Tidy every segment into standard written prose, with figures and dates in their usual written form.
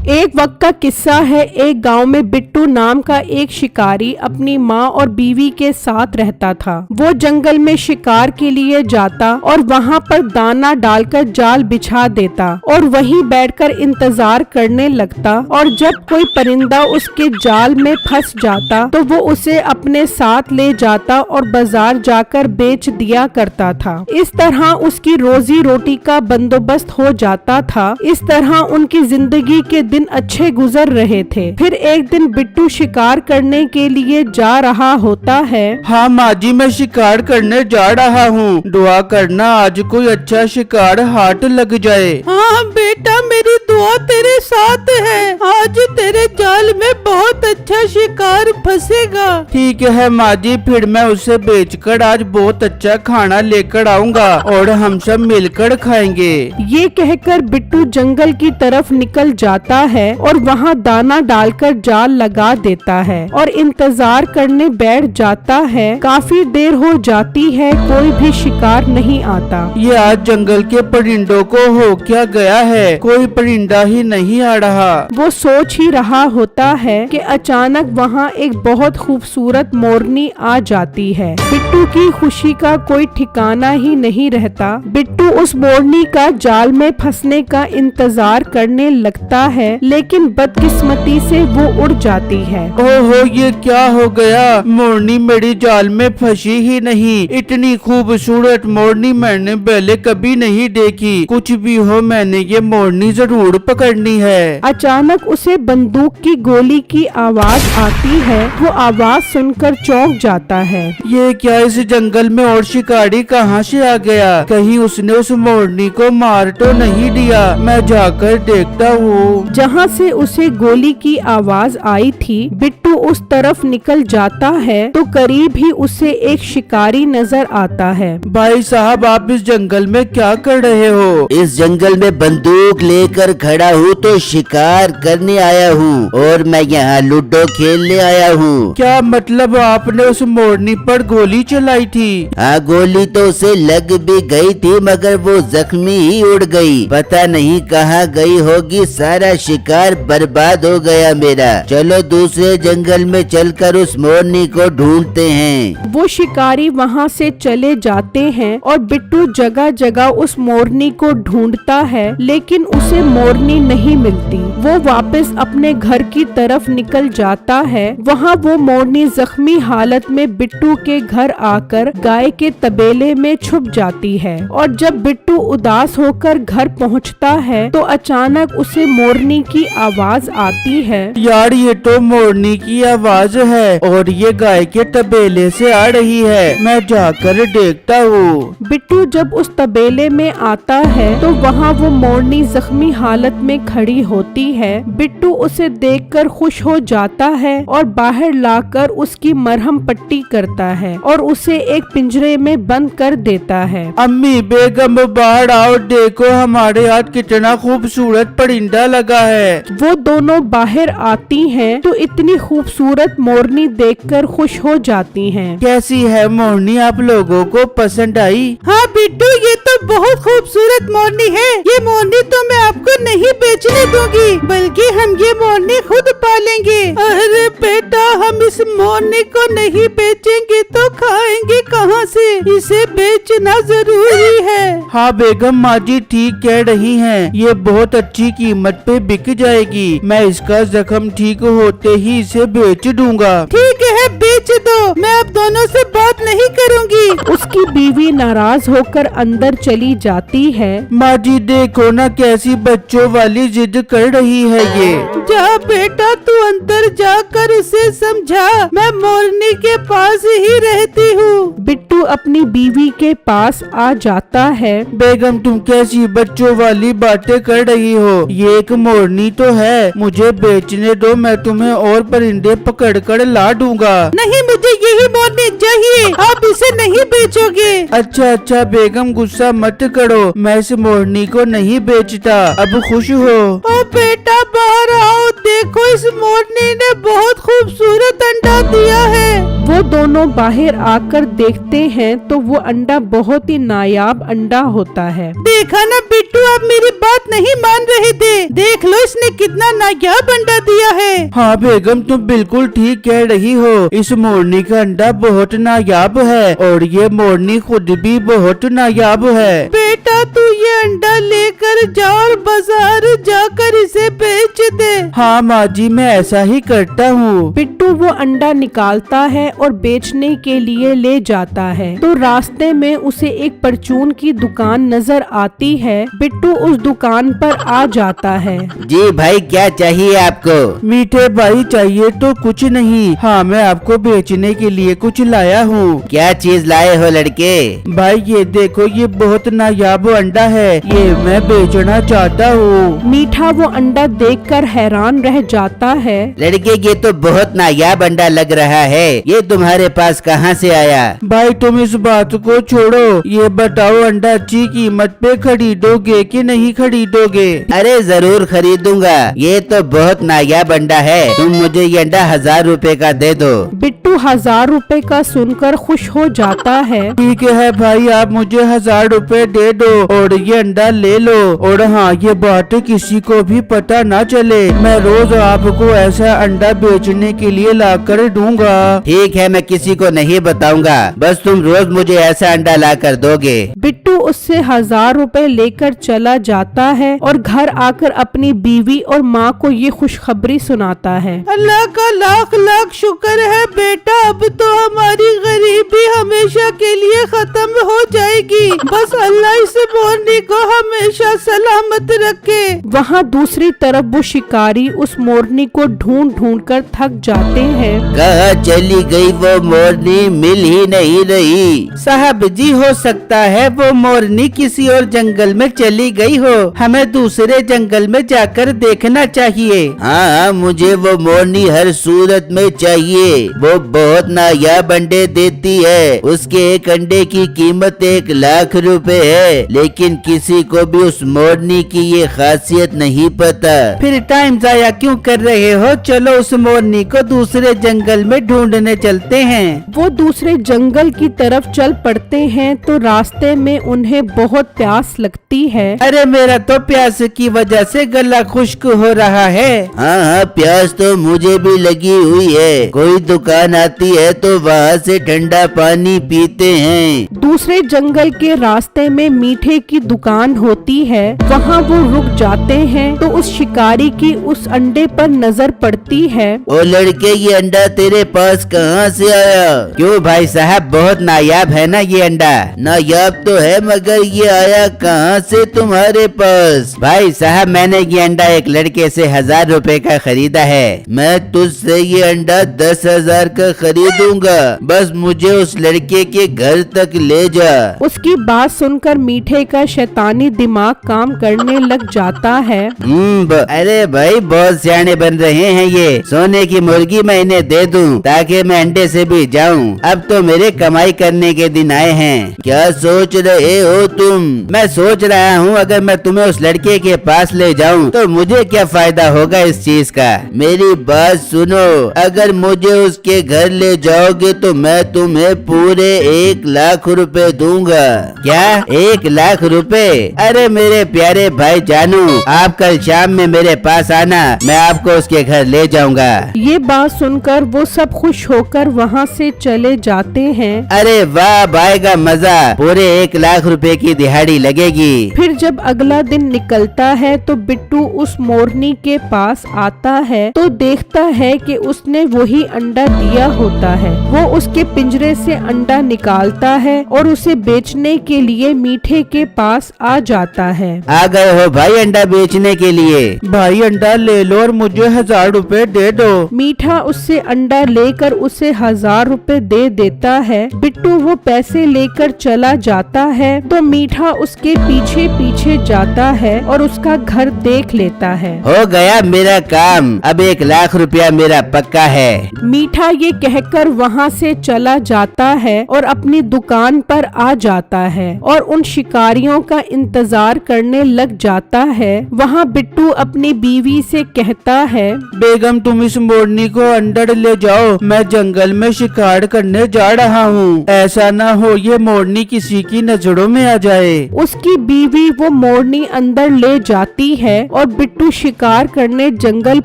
एक वक्त का किस्सा है। एक गांव में बिट्टू नाम का एक शिकारी अपनी माँ और बीवी के साथ रहता था। वो जंगल में शिकार के लिए जाता और वहाँ पर दाना डालकर जाल बिछा देता और वहीं बैठकर इंतजार करने लगता। और जब कोई परिंदा उसके जाल में फंस जाता तो वो उसे अपने साथ ले जाता और बाजार जाकर बेच दिया करता था। इस तरह उसकी रोजी रोटी का बंदोबस्त हो जाता था। इस तरह उनकी जिंदगी के दिन अच्छे गुजर रहे थे। फिर एक दिन बिट्टू शिकार करने के लिए जा रहा होता है। हाँ माँ जी, मैं शिकार करने जा रहा हूँ। दुआ करना आज कोई अच्छा शिकार हाथ लग जाए। हाँ बेटा, मेरी दुआ तेरे साथ है। आज तेरे जाल में बहुत अच्छा शिकार फंसेगा। ठीक है माँ जी, फिर मैं उसे बेचकर आज बहुत अच्छा खाना लेकर आऊँगा और हम सब मिलकर खाएंगे। ये कहकर बिट्टू जंगल की तरफ निकल जाता है और वहाँ दाना डालकर जाल लगा देता है और इंतजार करने बैठ जाता है। काफी देर हो जाती है, कोई भी शिकार नहीं आता। ये आज जंगल के परिंदों को हो क्या गया है, कोई परिंदा ही नहीं आ रहा। वो सोच ही रहा होता है कि अचानक वहाँ एक बहुत खूबसूरत मोरनी आ जाती है। बिट्टू की खुशी का कोई ठिकाना ही नहीं रहता। बिट्टू उस मोरनी का जाल में फंसने का इंतजार करने लगता है, लेकिन बदकिस्मती से वो उड़ जाती है। ओहो, ये क्या हो गया, मोरनी मेरी जाल में फंसी ही नहीं। इतनी खूबसूरत मोरनी मैंने पहले कभी नहीं देखी। कुछ भी हो, मैंने ये मोरनी जरूर पकड़नी है। अचानक उसे बंदूक की गोली की आवाज आती है। वो आवाज सुनकर चौंक जाता है। ये क्या, इस जंगल में और शिकारी कहाँ से आ गया? कहीं उसने उस मोरनी को मार तो नहीं दिया? मैं जाकर देखता हूँ। जहाँ से उसे गोली की आवाज आई थी, बिट्टू उस तरफ निकल जाता है तो करीब ही उसे एक शिकारी नजर आता है। भाई साहब, आप इस जंगल में क्या कर रहे हो? इस जंगल में बंदूक लेकर खड़ा हूँ तो शिकार करने आया हूँ और मैं यहाँ लूडो खेलने आया हूँ। क्या मतलब, आपने उस मोरनी पर गोली चलाई थी? हाँ, गोली तो उसे लग भी गई थी मगर वो जख्मी ही उड़ गई। पता नहीं कहाँ गई होगी, सारा शिकार बर्बाद हो गया मेरा। चलो दूसरे जंगल में चलकर उस मोरनी को ढूंढते हैं। वो शिकारी वहाँ से चले जाते हैं और बिट्टू जगह जगह उस मोरनी को ढूंढता है, लेकिन उसे मोरनी नहीं मिलती। वो वापस अपने घर की तरफ निकल जाता है। वहाँ वो मोरनी जख्मी हालत में बिट्टू के घर आकर गाय के तबेले में छुप जाती है। और जब बिट्टू उदास होकर घर पहुँचता है तो अचानक उसे मोरनी की आवाज आती है। यार, ये तो मोरनी की आवाज है और ये गाय के तबेले से आ रही है। मैं जाकर देखता हूँ। बिट्टू जब उस तबेले में आता है तो वहाँ वो मोरनी जख्मी हालत में खड़ी होती है। बिट्टू उसे देखकर खुश हो जाता है और बाहर लाकर उसकी मरहम पट्टी करता है और उसे एक पिंजरे में बंद कर देता है। अम्मी बेगम, बाहर आओ, देखो हमारे हाथ कितना खूबसूरत परिंदा लगा है। वो दोनों बाहर आती हैं तो इतनी खूबसूरत मोरनी देखकर खुश हो जाती हैं। कैसी है मोरनी, आप लोगों को पसंद आई? हाँ बिट्टू, ये तो बहुत खूबसूरत मोरनी है। ये मोरनी तो मैं आपको नहीं बेचने दूंगी, बल्कि हम ये मोरनी खुद पालेंगे। अरे बेटा, हम इस मोरनी को नहीं बेचेंगे तो खाएंगे कहाँ से? इसे बेचना जरूरी है। हाँ बेगम, माँ जी ठीक कह रही हैं। ये बहुत अच्छी कीमत पे बिक जाएगी। मैं इसका जख्म ठीक होते ही इसे बेच दूंगा। ठीक है, बेच दो, मैं अब दोनों से बात नहीं करूंगी। उसकी बीवी नाराज होकर अंदर चली जाती है। माँ जी देखो ना, कैसी बच्चों वाली जिद कर रही है ये। जा बेटा, तू अंदर जाकर उसे समझा, मैं मोरनी के पास ही रहती हूँ। बिट्टू अपनी बीवी के पास आ जाता है। बेगम, तुम कैसी बच्चों वाली बातें कर रही हो? ये एक मोरनी तो है, मुझे बेचने दो, मैं तुम्हें और परिंदे पकड़ कर ला दूंगा। नहीं, मुझे यही मोरनी चाहिए, आप इसे नहीं बेचोगे। अच्छा अच्छा बेगम, गुस्सा मत करो, मैं इस मोरनी को नहीं बेचता। अब खुश हो? ओ बेटा, बाहर आओ, देखो इस मोरनी ने बहुत खूबसूरत अंडा दिया है। वो दोनों बाहर आकर देखते हैं तो वो अंडा बहुत ही नायाब अंडा होता है। देखा ना बिट्टू, आप मेरी बात नहीं मान रहे थे। देख लो इसने कितना नायाब अंडा दिया है। हाँ बेगम, तुम बिल्कुल ठीक कह रही हो। इस मोरनी का अंडा बहुत नायाब है और ये मोरनी खुद भी बहुत नायाब है। बेटा तू ये अंडा लेकर जा और बाजार जाकर इसे बेच दे। हाँ माँ जी, मैं ऐसा ही करता हूँ। बिट्टू वो अंडा निकालता है और बेचने के लिए ले जाता है। तो रास्ते में उसे एक परचून की दुकान नजर आती है। बिट्टू उस दुकान पर आ जाता है। जी भाई, क्या चाहिए आपको? मीठे भाई, चाहिए तो कुछ नहीं। हाँ, मैं आपको बेचने के लिए कुछ लाया हूँ। क्या चीज लाए हो लड़के? भाई ये देखो, ये बहुत नायाब अंडा है, ये मैं बेचना चाहता हूँ। मीठा वो अंडा देखकर हैरान रह जाता है। लड़के, ये तो बहुत नायाब अंडा लग रहा है। ये तुम्हारे पास कहाँ से आया? भाई तुम इस बात को छोड़ो, ये बताओ अंडा अच्छी कीमत पे खरीदोगे कि नहीं खरीदोगे? अरे जरूर खरीदूंगा। ये तो बहुत नायाब अंडा है। तुम मुझे ये अंडा 1000 रुपए का दे दो। बिट्टू 1000 रुपए का सुनकर खुश हो जाता है। ठीक है भाई, आप मुझे 1000 रुपए दे दो और ये अंडा ले लो। और हाँ, ये बात किसी को भी पता ना चले। मैं रोज आपको ऐसा अंडा बेचने के लिए ला कर दूंगा। ठीक है, मैं किसी को नहीं बताऊंगा। बस तुम रोज मुझे ऐसा अंडा ला कर दोगे। बिट्टू उससे 1000 रुपए लेकर चला जाता है और घर आकर अपनी बीवी और माँ को ये खुशखबरी सुनाता है। अल्लाह का लाख लाख शुक्र है बेटा, अब तो हमारी गरीबी हमेशा के लिए खत्म हो जाएगी। बस अल्लाह इस मोरनी को हमेशा सलामत रखे। वहाँ दूसरी तरफ वो शिकारी उस मोरनी को ढूंढ ढूंढ कर थक जाते हैं। कहाँ चली गई वो मोरनी? मिल ही नहीं रही। साहब जी, हो सकता है वो मोरनी किसी और जंगल में चली गई हो। हमें दूसरे जंगल में जाकर देखना चाहिए। हाँ, मुझे वो मोरनी हर सूरत में चाहिए। वो बहुत नायाब अंडे देती है। उसके एक अंडे की कीमत 1 लाख रुपए है। लेकिन किसी को भी उस मोरनी की ये खासियत नहीं पता। फिर टाइम जाया क्यों कर रहे हो? चलो उस मोरनी को दूसरे जंगल में ढूंढने चलते हैं। वो दूसरे जंगल की तरफ चल पड़ते हैं तो रास्ते में उन्हें बहुत प्यास लगती है। अरे मेरा तो प्यास की वजह से गला खुश्क हो रहा है। हाँ हाँ, प्यास तो मुझे भी लगी हुई है। कोई दुकान आती है तो वहाँ से ठंडा पानी पीते हैं। दूसरे जंगल के रास्ते में मीठे की दुकान होती है। वहाँ वो रुक जाते हैं तो उस शिकारी की उस अंडे पर नजर पड़ती है। ओ लड़के, ये अंडा तेरे पास कहाँ से आया? क्यों भाई साहब, बहुत नायाब है ना ये अंडा? नायाब तो है, मगर ये आया कहाँ से तुम्हारे पास? भाई साहब, मैंने ये अंडा एक लड़के से 1000 रुपए का खरीदा है। मैं तुझसे ये अंडा 10,000 का खरीदूंगा। बस मुझे उस लड़के के घर तक ले जा। उसकी बात सुनकर मीठे का शैतानी दिमाग काम करने लग जाता है। अरे भाई, बहुत सियाने बन रहे हैं ये। सोने की मुर्गी मैं इन्हें दे दूं ताकि मैं अंडे से भी जाऊं। अब तो मेरे कमाई करने के दिन आए हैं। क्या सोच रहे हो तुम? मैं सोच रहा हूँ अगर मैं तुम्हें उस लड़के के पास ले जाऊं तो मुझे क्या फायदा होगा इस चीज का? मेरी बात सुनो, अगर मुझे उसके घर ले जाओगे तो मैं तुम्हें पूरे 1 लाख रुपए दूंगा। क्या 1 लाख रुपए? अरे मेरे प्यारे भाई जानू, आप कल शाम में मेरे पास आना, मैं आपको उसके घर ले जाऊंगा। ये बात सुनकर वो सब खुश होकर वहाँ से चले जाते हैं। अरे वाह भाई का मजा, पूरे 1 लाख रुपए की दिहाड़ी लगेगी। फिर जब अगला दिन निकलता है तो बिट्टू उस मोरनी के पास आता है तो देखता है कि उसने वही अंडा दिया होता है। वो उसके पिंजरे से अंडा निकालता है और उसे बेचने के लिए मीठे के पास आ जाता है। आ गए हो भाई अंडा बेचने के लिए? भाई अंडा ले लो और मुझे 1000 रुपए दे दो। मीठा उससे अंडा लेकर उसे 1000 रुपए दे देता है। बिट्टू वो पैसे लेकर चला जाता है तो मीठा उसके पीछे पीछे जाता है और उसका घर देख लेता है। हो गया मेरा काम, अब 1 लाख रुपया मेरा पक्का है। मीठा ये कहकर वहाँ से चला जाता है और अपनी दुकान पर आ जाता है और उन शिकारियों का इंतजार करने लग जाता है। वहाँ बिट्टू अपनी बीवी से कहता है, बेगम तुम इस मोरनी को अंदर ले जाओ, मैं जंगल में शिकार करने जा रहा हूँ। ऐसा ना हो ये मोरनी किसी की नजरों में आ जाए। उसकी बीवी वो मोरनी अंदर ले जाती है और बिट्टू शिकार करने जंगल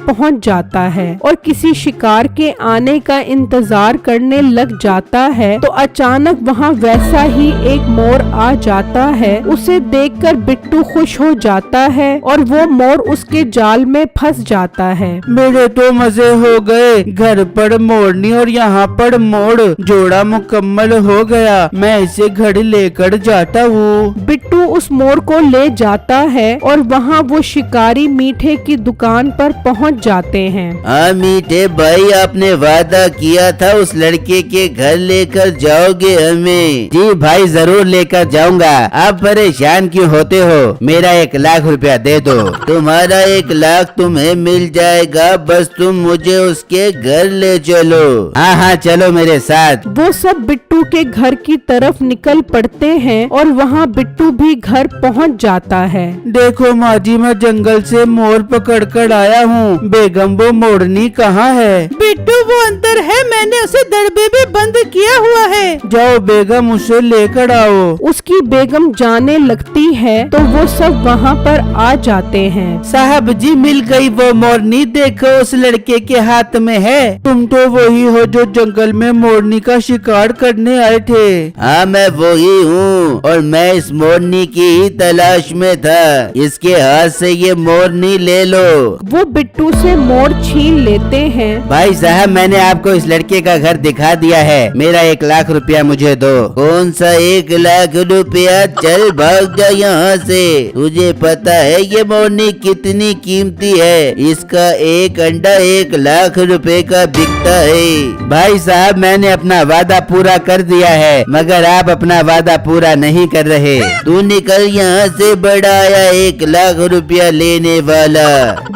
पहुंच जाता है और किसी शिकार के आने का इंतजार करने लग जाता है। तो अचानक वहाँ वैसा ही एक मोर आ जाता है। उसे देखकर बिट्टू खुश हो जाता है और वो मोर उसके जाल में फंस जाता है। मेरे तो मजे हो गए, घर पर मोरनी और यहाँ पर मोर, जोड़ा मुकम्मल हो गया। मैं इसे घर लेकर जाता हूँ। बिट्टू उस मोर को ले जाता है और वहाँ वो शिकारी मीठे की दुकान पर पहुँच जाते हैं। हाँ मीठे भाई, आपने वादा किया था उस लड़के के घर लेकर जाओगे हमें। जी भाई जरूर लेकर जाऊंगा। आप परेशान क्यों होते हो? मेरा 1 लाख रुपया दे दो। तुम्हारा 1 लाख तुम्हें मिल जाएगा, बस तुम मुझे उसके घर ले चलो। हाँ हाँ चलो मेरे साथ। वो सब बिट्टू के घर की तरफ निकल पड़ते हैं और वहाँ बिट्टू भी घर पहुँच जाता है। देखो माँ जी, मैं जंगल से मोर पकड़ कर आया हूँ। बेगम वो मोरनी कहाँ है? बिट्टू वो अंदर है, मैंने उसे दड़बे में बंद किया हुआ है। जाओ बेगम उसे लेकर आओ। उसकी बेगम जाने लगती है तो वो सब वहाँ पर आ जाते हैं। साहब जी मिल गई वो मोरनी, देखो उस लड़के के हाथ में है। तुम तो वही हो जो जंगल में मोरनी का शिकार करने आए थे। हाँ मैं वही हूँ और मैं इस मोरनी की ही तलाश में था। इसके हाथ से ये मोरनी ले लो। वो बिट्टू से मोर छीन लेते हैं। भाई साहब मैंने आपको इस लड़के का घर दिखा दिया है, मेरा 1 लाख रुपया मुझे दो। कौन सा 1 लाख रुपया? चल भाग जा यहाँ से। तुझे पता है ये मोरनी कितनी कीमती है? इसका एक अंडा 1 लाख रुपए का बिकता है। भाई साहब मैंने अपना वादा पूरा कर दिया है, मगर आप अपना वादा पूरा नहीं कर रहे। तू निकल यहाँ से, बड़ा आया 1 लाख रुपया लेने वाला।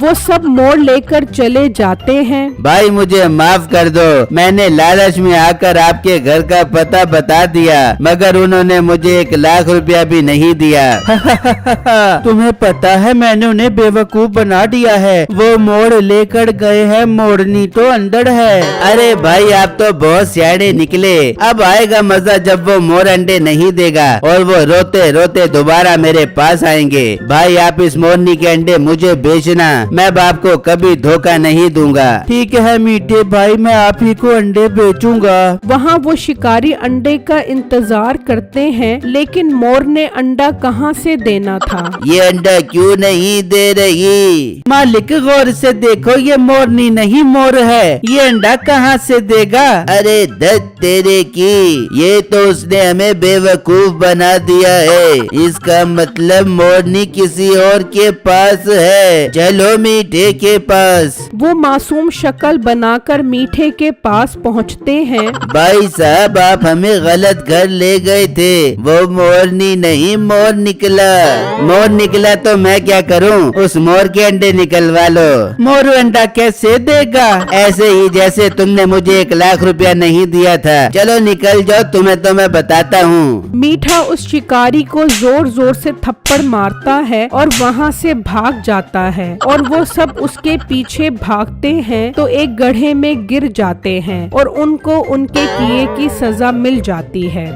वो सब मोर लेकर चले जाते हैं। भाई मुझे माफ कर दो, मैंने लालच में आकर आपके घर का पता बता दिया, मगर उन्होंने मुझे 1 लाख रुपया भी नहीं दिया। तुम्हें पता है मैंने उन्हें बेवकूफ बना दिया है। वो मोर लेकर गए हैं, मोरनी तो अंदर है। अरे भाई आप तो बहुत सियाने निकले। अब आएगा मजा जब वो मोर अंडे नहीं देगा और वो रोते रोते दोबारा मेरे पास आएंगे। भाई आप इस मोरनी के अंडे मुझे बेचना, मैं बाप को कभी धोखा नहीं दूंगा। ठीक है मीठे भाई, मैं आप ही को अंडे बेचूंगा। वहाँ वो शिकारी अंडे का इंतजार करते हैं, लेकिन मोर ने अंडा कहाँ से देना था। ये अंडा क्यों नहीं दे रही? मालिक गौर से देखो, ये मोरनी नहीं मोर है। ये अंडा कहाँ से देगा? अरे दत्त तेरे की, ये तो उसने हमें बेवकूफ बना दिया है। इसका मतलब मोरनी किसी और के पास है। चलो मीठे के पास। वो मासूम शक्ल बनाकर मीठे के पास पहुँचते हैं। भाई साहब आप हमें गलत घर ले गए थे, वो मोरनी नहीं मोर निकला। मोर निकला तो मैं क्या करूं? उस मोर के अंडे निकलवा लो। मोर अंडा कैसे देगा? ऐसे ही जैसे तुमने मुझे 1 लाख रुपया नहीं दिया था। चलो निकल जाओ, तुम्हें तो मैं बताता हूँ। मीठा उस शिकारी को जोर जोर से थप्पड़ मारता है और वहाँ से भाग जाता है और वो सब उसके पीछे भागते हैं तो एक गड्ढे में गिर जाते हैं और उनको उनके किए की सजा मिल जाती है।